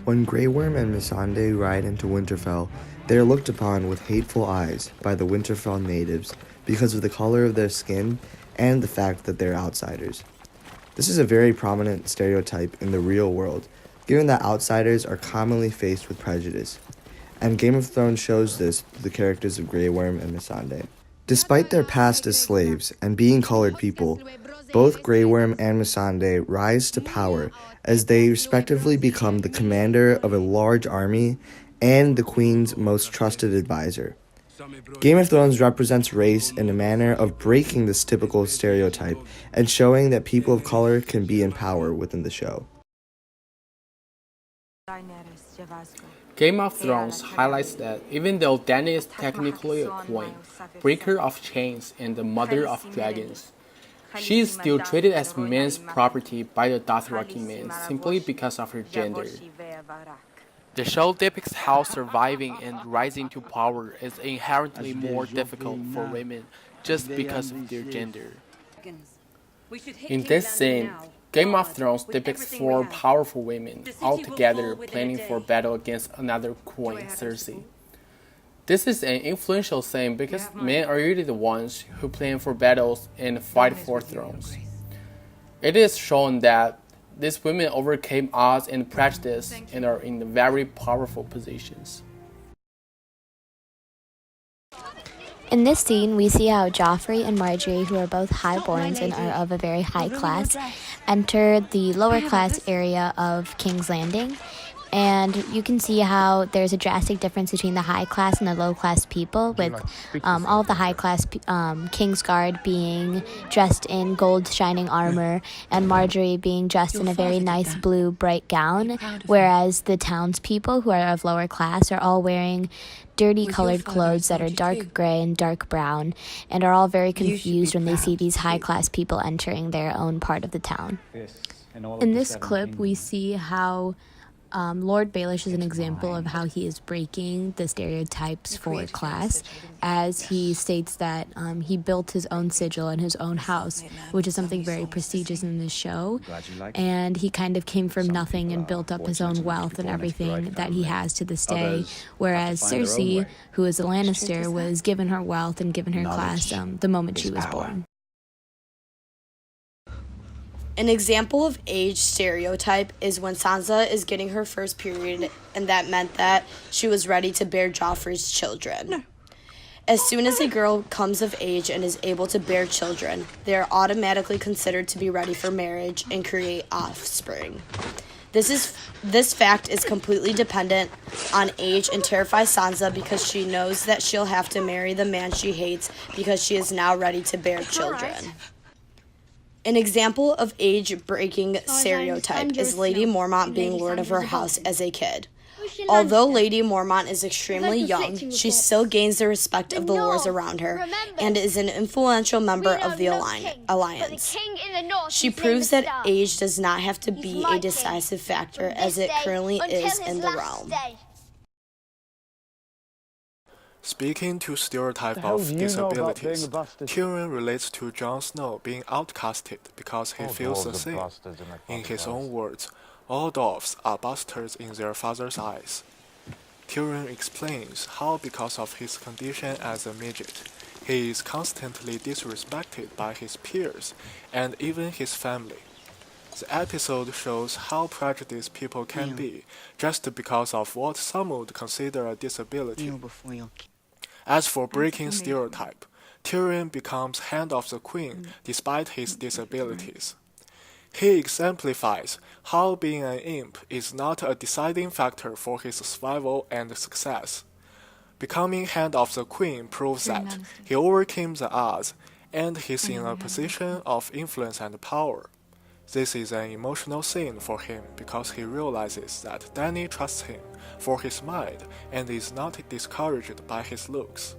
When Grey Worm and Missandei ride into Winterfell, they are looked upon with hateful eyes by the Winterfell natives because of the color of their skin and the fact that they're outsiders. This is a very prominent stereotype in the real world, given that outsiders are commonly faced with prejudice, and Game of Thrones shows this through the characters of Grey Worm and Missandei. Despite their past as slaves and being colored people, both Grey Worm and Missandei rise to power as they respectively become the commander of a large army and the Queen's most trusted advisor. Game of Thrones represents race in a manner of breaking this typical stereotype and showing that people of color can be in power within the show. Game of Thrones highlights that even though Dany is technically a queen, breaker of chains, and the mother of dragons, she is still treated as men's property by the Dothraki men simply because of her gender. The show depicts how surviving and rising to power is inherently more difficult for women just because of their gender. In this scene, Game of Thrones depicts four powerful women all together planning for battle against another queen, Cersei. This is an influential scene because men are usually the ones who plan for battles and fight for thrones. It is shown that these women overcame odds and prejudice and are in very powerful positions. In this scene, we see how Joffrey and Margaery, who are both highborns and are of a very high class, enter the lower class area of King's Landing. And you can see how there's a drastic difference between the high class and the low class people, with all of the high class Kingsguard being dressed in gold shining armor and Margaery being dressed in a very nice blue bright gown, whereas the townspeople who are of lower class are all wearing dirty colored clothes that are dark gray and dark brown and are all very confused when they see these high class people entering their own part of the town. In this clip, we see how Lord Baelish is an example of how he is breaking the stereotypes for class, as he states that he built his own sigil in his own house, which is something very prestigious in this show, and he kind of came from nothing and built up his own wealth and everything that he has to this day, whereas Cersei, who is a Lannister, was given her wealth and given her class the moment she was born. An example of age stereotype is when Sansa is getting her first period, and that meant that she was ready to bear Joffrey's children. As soon as a girl comes of age and is able to bear children, they are automatically considered to be ready for marriage and create offspring. This fact is completely dependent on age and terrifies Sansa because she knows that she'll have to marry the man she hates because she is now ready to bear children. An example of age-breaking stereotype is Lady Mormont being lord of her house as a kid. Although Lady Mormont is extremely young, she still gains the respect of the lords around her and is an influential member of the alliance. She proves that age does not have to be a decisive factor as it currently is in the realm. Speaking to stereotype of disabilities, Tyrion relates to Jon Snow being outcasted because he feels the same. In his own words, all dwarfs are bastards in their father's eyes. Tyrion explains how because of his condition as a midget, he is constantly disrespected by his peers and even his family. The episode shows how prejudiced people can be just because of what some would consider a disability. As for breaking stereotype, Tyrion becomes Hand of the Queen despite his disabilities. He exemplifies how being an imp is not a deciding factor for his survival and success. Becoming Hand of the Queen proves that he overcame the odds and he's in a position of influence and power. This is an emotional scene for him because he realizes that Dany trusts him for his mind and is not discouraged by his looks.